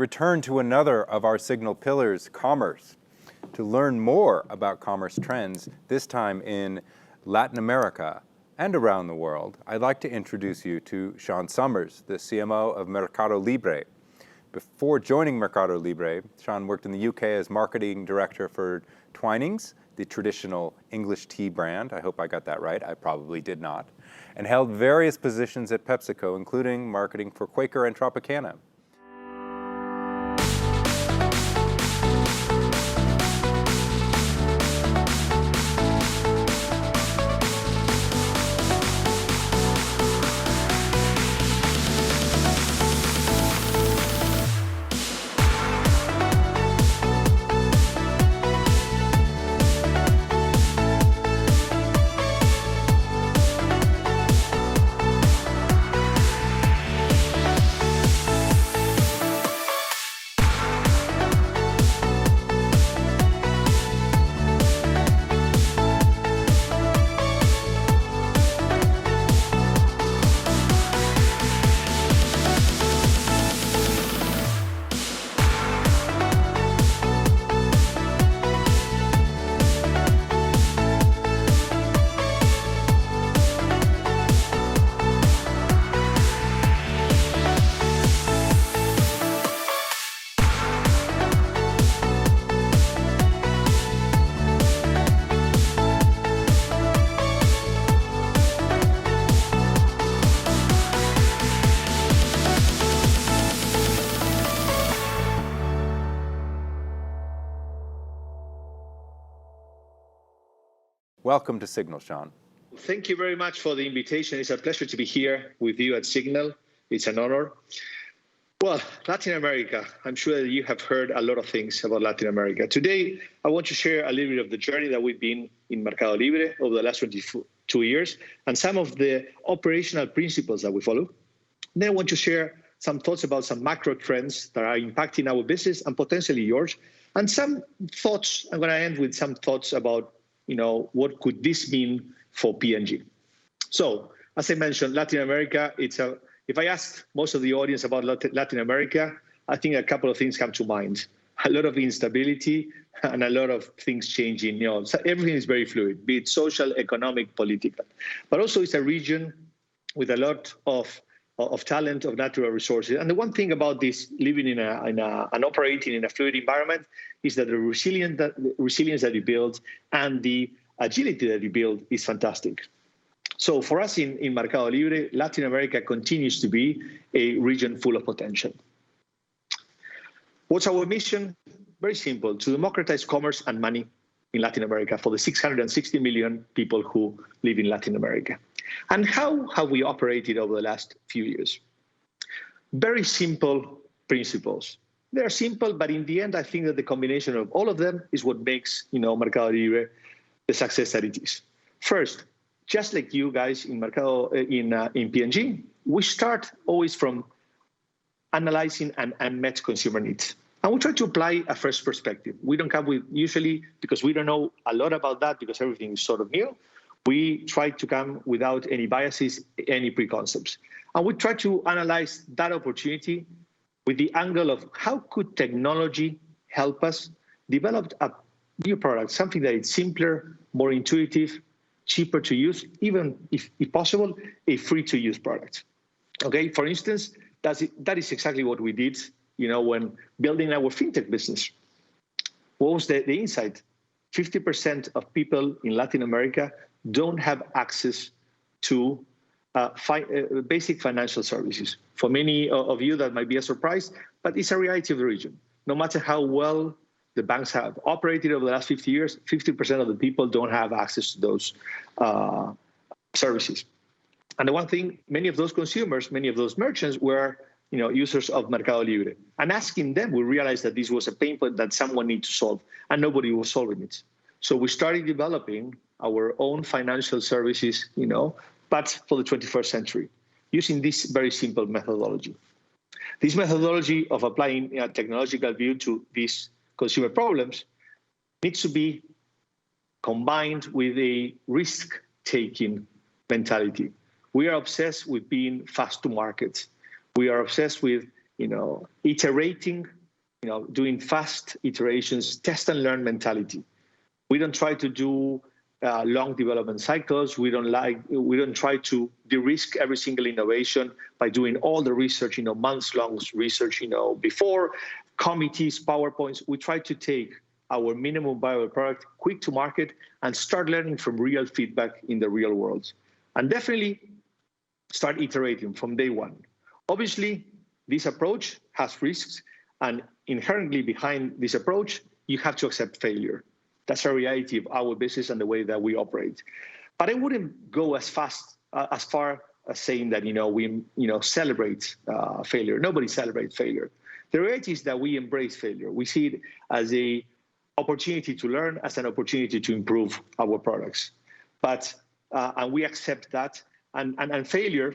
return to another of our Signal pillars, commerce. To learn more about commerce trends, this time in Latin America and around the world, I'd like to introduce you to Sean Summers, the CMO of Mercado Libre. Before joining Mercado Libre, Sean worked in the UK as marketing director for Twinings, the traditional English tea brand. I hope I got that right. I probably did not. And held various positions at PepsiCo, including marketing for Quaker and Tropicana. Welcome to Signal, Sean. Thank you very much for the invitation. It's a pleasure to be here with you at Signal. It's an honor. Well, Latin America, I'm sure that you have heard a lot of things about Latin America. Today, I want to share a little bit of the journey that we've been in Mercado Libre over the last 22 years and some of the operational principles that we follow. Then I want to share some thoughts about some macro trends that are impacting our business and potentially yours. And some thoughts, I'm going to end with some thoughts about what could this mean for P&G? So, as I mentioned, Latin America, if I ask most of the audience about Latin America, I think a couple of things come to mind. A lot of instability and a lot of things changing. So everything is very fluid, be it social, economic, political. But also it's a region with a lot of talent, of natural resources. And the one thing about this, living and operating in a fluid environment, is that the resilience that you build and the agility that you build is fantastic. So for us in Mercado Libre, Latin America continues to be a region full of potential. What's our mission? Very simple, to democratize commerce and money in Latin America for the 660 million people who live in Latin America. And how have we operated over the last few years? Very simple principles. They're simple, but in the end, I think that the combination of all of them is what makes, Mercado Libre the success that it is. First, just like you guys in Mercado, in P&G, we start always from analyzing an unmet consumer needs. And we try to apply a fresh perspective. We don't come with, usually, because we don't know a lot about that, because everything is sort of new, we try to come without any biases, any preconcepts. And we try to analyze that opportunity with the angle of how could technology help us develop a new product, something that is simpler, more intuitive, cheaper to use, even if possible, a free-to-use product. Okay, for instance, that is exactly what we did, when building our fintech business. What was the insight? 50% of people in Latin America don't have access to basic financial services. For many of you, that might be a surprise, but it's a reality of the region. No matter how well the banks have operated over the last 50 years, 50% of the people don't have access to those services. And the one thing, many of those consumers, many of those merchants were users of Mercado Libre. And asking them, we realized that this was a pain point that someone needed to solve, and nobody was solving it. So we started developing our own financial services, but for the 21st century, using this very simple methodology. This methodology of applying a technological view to these consumer problems needs to be combined with a risk-taking mentality. We are obsessed with being fast to market. We are obsessed with, iterating, doing fast iterations, test and learn mentality. We don't try to do long development cycles. We don't try to de-risk every single innovation by doing all the research, months-long research, before committees, PowerPoints. We try to take our minimum viable product quick to market and start learning from real feedback in the real world. And definitely start iterating from day one. Obviously, this approach has risks, and inherently behind this approach, you have to accept failure. That's a reality of our business and the way that we operate. But I wouldn't go as far as saying that we celebrate failure. Nobody celebrates failure. The reality is that we embrace failure. We see it as an opportunity to learn, as an opportunity to improve our products. But and we accept that. And failure,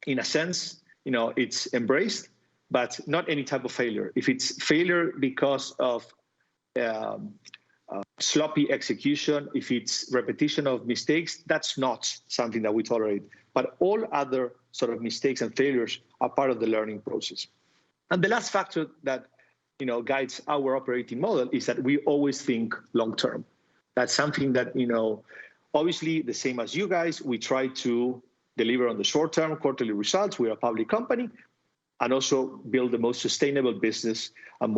in a sense, it's embraced, but not any type of failure. If it's failure because of sloppy execution, if it's repetition of mistakes, that's not something that we tolerate. But all other sort of mistakes and failures are part of the learning process. And the last factor that guides our operating model is that we always think long term. That's something that obviously the same as you guys, we try to deliver on the short term quarterly results. We're a public company, and also build the most sustainable business and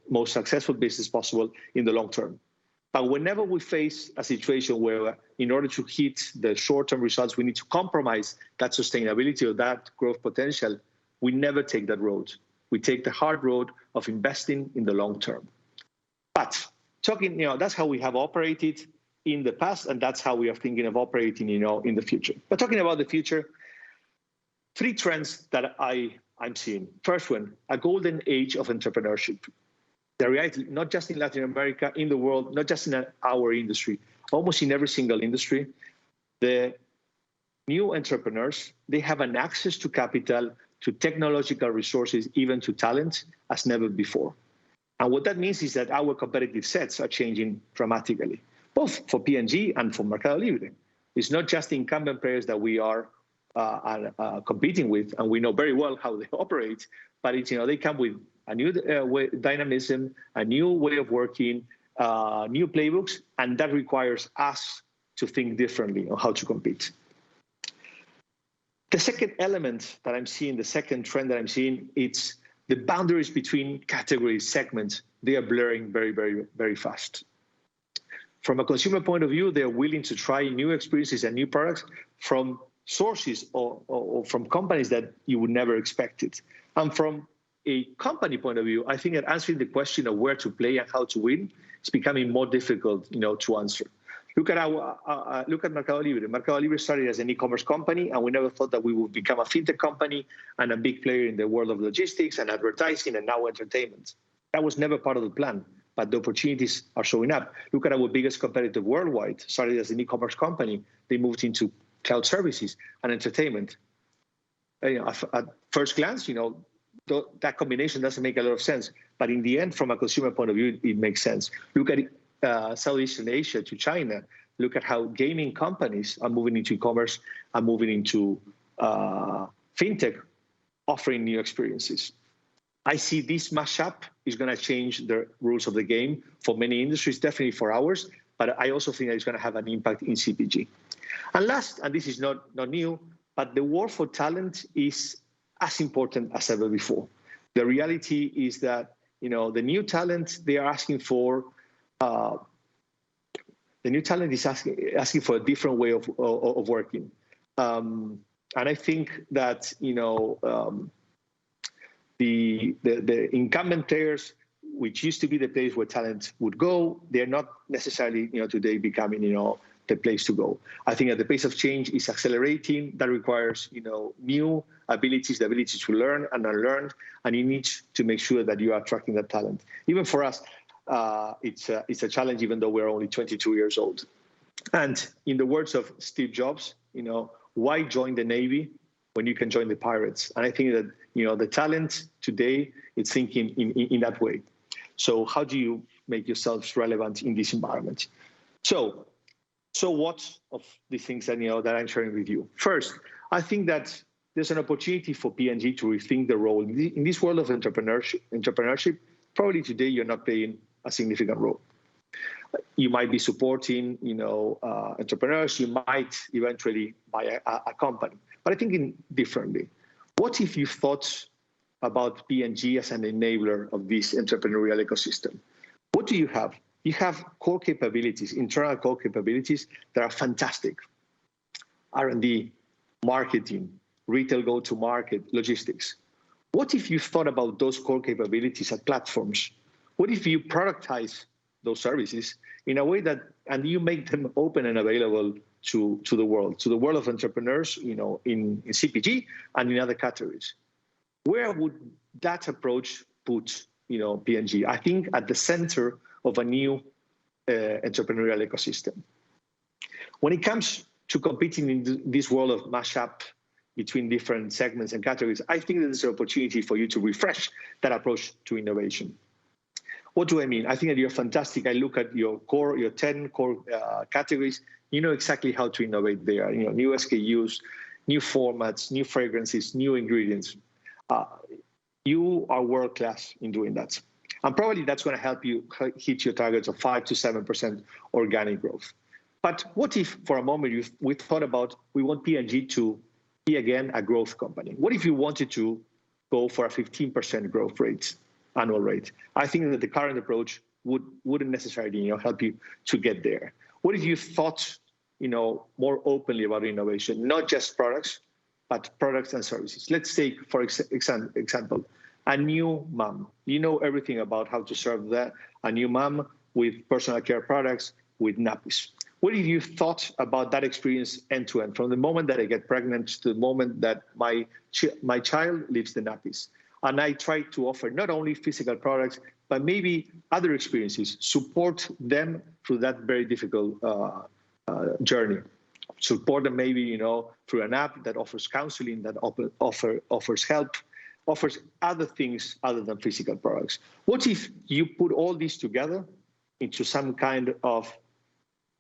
most successful business possible in the long term. But whenever we face a situation where, in order to hit the short-term results, we need to compromise that sustainability or that growth potential, we never take that road. We take the hard road of investing in the long term. But that's how we have operated in the past, and that's how we are thinking of operating, in the future. But talking about the future, 3 trends that I'm seeing. First one, a golden age of entrepreneurship. The reality, not just in Latin America, in the world, not just in our industry, almost in every single industry, the new entrepreneurs, they have an access to capital, to technological resources, even to talent, as never before. And what that means is that our competitive sets are changing dramatically, both for P&G and for Mercado Libre. It's not just the incumbent players that we are competing with, and we know very well how they operate, but it's, they come with a new dynamism, a new way of working, new playbooks, and that requires us to think differently on how to compete. The second element that I'm seeing, the second trend that I'm seeing, it's the boundaries between categories, segments. They are blurring very, very, very fast. From a consumer point of view, they're willing to try new experiences and new products from sources or from companies that you would never expect it. And from a company point of view, I think that answering the question of where to play and how to win is becoming more difficult, to answer. Look at Mercado Libre. Mercado Libre started as an e-commerce company, and we never thought that we would become a fintech company and a big player in the world of logistics and advertising and now entertainment. That was never part of the plan, but the opportunities are showing up. Look at our biggest competitor worldwide. Started as an e-commerce company. They moved into cloud services and entertainment. At first glance, that combination doesn't make a lot of sense. But in the end, from a consumer point of view, it makes sense. Look at Southeastern Asia to China. Look at how gaming companies are moving into e-commerce and moving into fintech, offering new experiences. I see this mashup is going to change the rules of the game for many industries, definitely for ours, but I also think that it's going to have an impact in CPG. And last, and this is not new, but the war for talent is as important as ever before. The reality is that, the new talent, they are asking for, the new talent is asking for a different way of working. And I think that, the incumbent players, which used to be the place where talent would go, they're not necessarily, today becoming, the place to go. I think that the pace of change is accelerating. That requires, new abilities, the ability to learn and unlearn, and you need to make sure that you are attracting that talent. Even for us, it's a challenge, even though we're only 22 years old. And in the words of Steve Jobs, why join the Navy when you can join the pirates? And I think that, the talent today is thinking in that way. So how do you make yourselves relevant in this environment? So what of the things that, that I'm sharing with you? First, I think that there's an opportunity for P&G to rethink the role. In this world of entrepreneurship, probably today you're not playing a significant role. You might be supporting, entrepreneurs. You might eventually buy a company. But I think differently. What if you thought about P&G as an enabler of this entrepreneurial ecosystem? What do you have? You have core capabilities, internal core capabilities that are fantastic. R&D, marketing, retail go-to-market, logistics. What if you thought about those core capabilities as platforms? What if you productize those services in a way that, and you make them open and available to the world of entrepreneurs, in CPG and in other categories? Where would that approach put, P&G? I think at the center of a new entrepreneurial ecosystem. When it comes to competing in this world of mashup between different segments and categories, I think that there's an opportunity for you to refresh that approach to innovation. What do I mean? I think that you're fantastic. I look at your 10 core categories. You know exactly how to innovate there. New SKUs, new formats, new fragrances, new ingredients. You are world class in doing that. And probably that's going to help you hit your targets of 5 to 7% organic growth. But what if for a moment we thought about, we want P&G to be again a growth company? What if you wanted to go for a 15% growth rate, annual rate? I think that the current approach wouldn't necessarily help you to get there. What if you thought more openly about innovation, not just products, but products and services? Let's take, for example, a new mom. You know everything about how to serve a new mom with personal care products, with nappies. What if you thought about that experience end to end, from the moment that I get pregnant to the moment that my child leaves the nappies? And I try to offer not only physical products, but maybe other experiences, support them through that very difficult journey. Support them maybe, through an app that offers counseling, that offers help, offers other things other than physical products. What if you put all these together into some kind of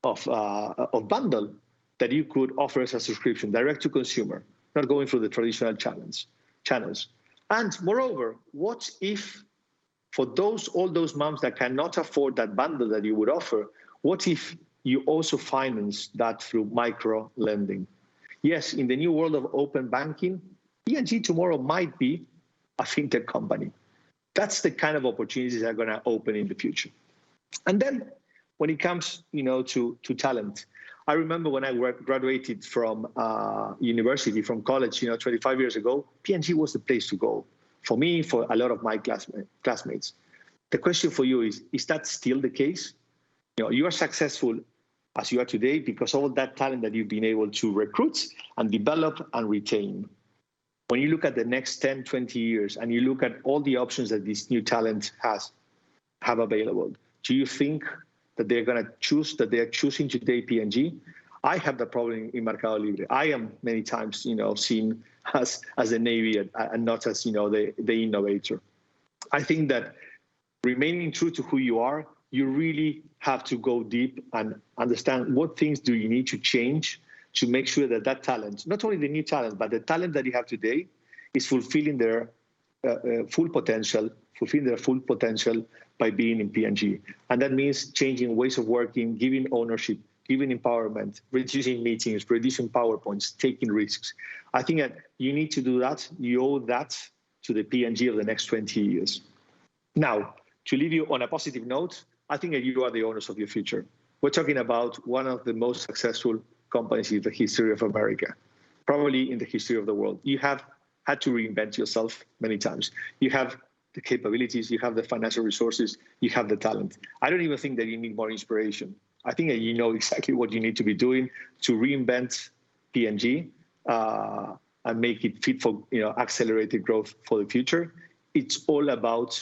bundle that you could offer as a subscription, direct to consumer, not going through the traditional channels? And moreover, what if for all those moms that cannot afford that bundle that you would offer, what if you also finance that through micro lending? Yes, in the new world of open banking, P&G tomorrow might be a fintech company. That's the kind of opportunities that are going to open in the future. And then when it comes, to talent, I remember when I graduated from university, from college, 25 years ago, P&G was the place to go for me, for a lot of my classmates. The question for you is that still the case? You are successful as you are today because of all that talent that you've been able to recruit and develop and retain. When you look at the next 10, 20 years, and you look at all the options that this new talent have available, do you think that they're going to choose, that they're choosing today P&G? I have the problem in Mercado Libre. I am many times, seen as a navy and not as, the innovator. I think that remaining true to who you are, you really have to go deep and understand what things do you need to change to make sure that talent, not only the new talent, but the talent that you have today is fulfilling their full potential by being in P&G. And that means changing ways of working, giving ownership, giving empowerment, reducing meetings, reducing PowerPoints, taking risks. I think that you need to do that. You owe that to the P&G of the next 20 years. Now, to leave you on a positive note, I think that you are the owners of your future. We're talking about one of the most successful companies in the history of America, probably in the history of the world. You have had to reinvent yourself many times. You have the capabilities, you have the financial resources, you have the talent. I don't even think that you need more inspiration. I think that you know exactly what you need to be doing to reinvent P&G and make it fit for accelerated growth for the future. It's all about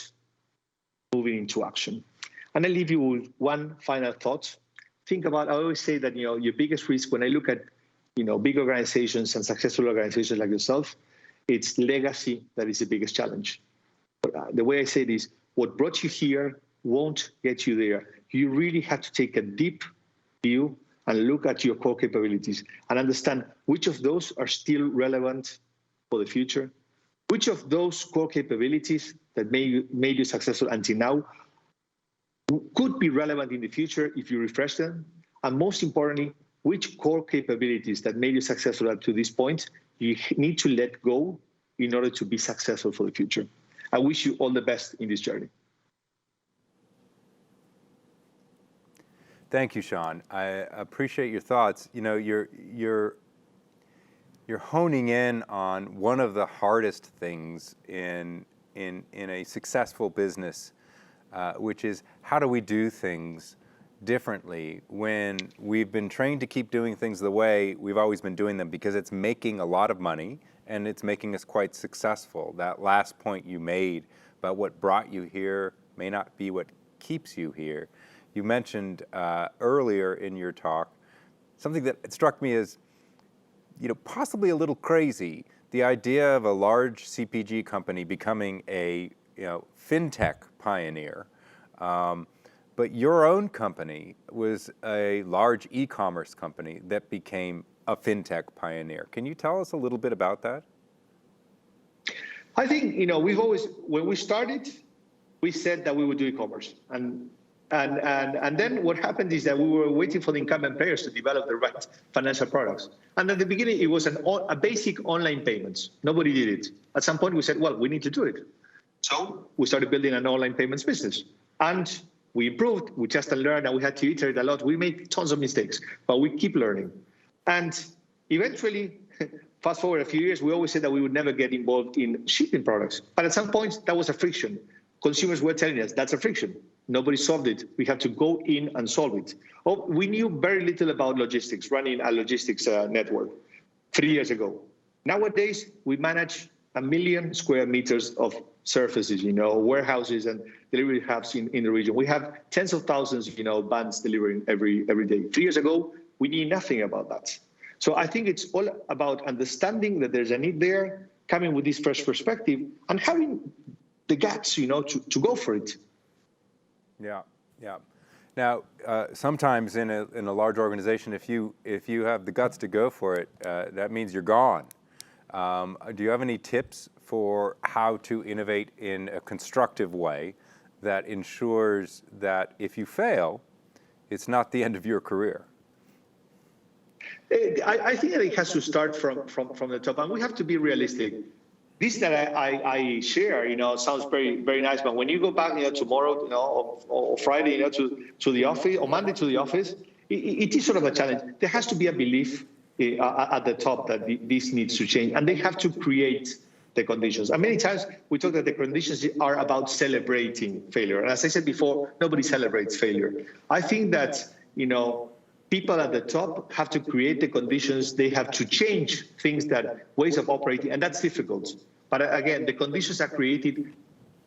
moving into action. And I leave you with one final thought. Think about, I always say that your biggest risk when I look at big organizations and successful organizations like yourself, it's legacy that is the biggest challenge. The way I say it is, what brought you here won't get you there. You really have to take a deep view and look at your core capabilities and understand which of those are still relevant for the future? Which of those core capabilities that made you successful until now could be relevant in the future if you refresh them? And most importantly, which core capabilities that made you successful up to this point you need to let go in order to be successful for the future? I wish you all the best in this journey. Thank you, Sean. I appreciate your thoughts. You know, you're honing in on one of the hardest things in a successful business, which is how do we do things differently when we've been trained to keep doing things the way we've always been doing them because it's making a lot of money and it's making us quite successful. That last point you made about what brought you here may not be what keeps you here. You mentioned earlier in your talk something that struck me as, you know, possibly a little crazy, the idea of a large CPG company becoming a, you know, fintech pioneer. But your own company was a large e-commerce company that became a fintech pioneer. Can you tell us a little bit about that? I think, you know, we've always, when we started, we said that we would do e-commerce. And then what happened is that we were waiting for the incumbent players to develop the right financial products. And at the beginning, it was a basic online payments. Nobody did it. At some point, we said, well, we need to do it. So we started building an online payments business. And we improved, we tested and learned, and we had to iterate a lot. We made tons of mistakes, but we keep learning. And eventually, fast forward a few years, we always said that we would never get involved in shipping products. But at some point, that was a friction. Consumers were telling us that's a friction. Nobody solved it. We have to go in and solve it. Oh, we knew very little about logistics, running a logistics network 3 years ago. Nowadays, we manage 1 million square meters of surfaces, you know, warehouses and delivery hubs in the region. We have tens of thousands, you know, vans delivering every day. 3 years ago, we knew nothing about that. So I think it's all about understanding that there's a need there, coming with this fresh perspective, and having the guts, you know, to go for it. Yeah, yeah. Now, sometimes in a large organization, if you have the guts to go for it, that means you're gone. Do you have any tips for how to innovate in a constructive way that ensures that if you fail, it's not the end of your career? I think that it has to start from the top, and we have to be realistic. This that I share, you know, sounds very, very nice, but when you go back, you know, tomorrow, you know, or Friday, you know, to the office, or Monday to the office, it is sort of a challenge. There has to be a belief at the top that this needs to change, and they have to create the conditions. And many times we talk that the conditions are about celebrating failure. And as I said before, nobody celebrates failure. I think that, you know, people at the top have to create the conditions. They have to change things, that ways of operating, and that's difficult. But again, the conditions are created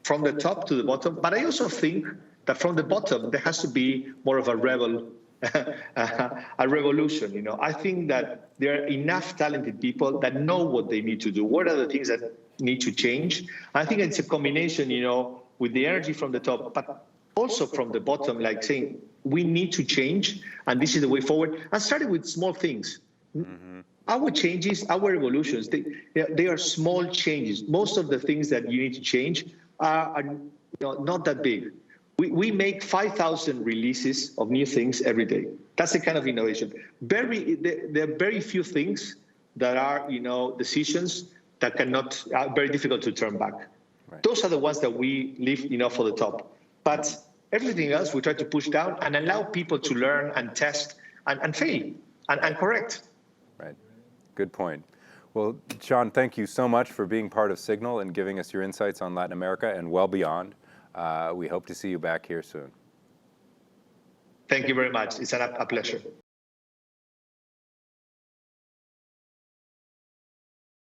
from the top to the bottom. But I also think that from the bottom, there has to be more of a revolution. You know, I think that there are enough talented people that know what they need to do. What are the things that need to change? I think it's a combination, you know, with the energy from the top, but also from the bottom, like saying, we need to change, and this is the way forward. And starting with small things. Mm-hmm. Our changes, our evolutions, they are small changes. Most of the things that you need to change are you know, not that big. We make 5,000 releases of new things every day. That's the kind of innovation. There are very few things that are, you know, decisions that are very difficult to turn back. Right. Those are the ones that we leave, you know, for the top. But everything else we try to push down and allow people to learn and test and fail and correct. Right. Good point. Well, Sean, thank you so much for being part of Signal and giving us your insights on Latin America and well beyond. We hope to see you back here soon. Thank you very much. It's a pleasure.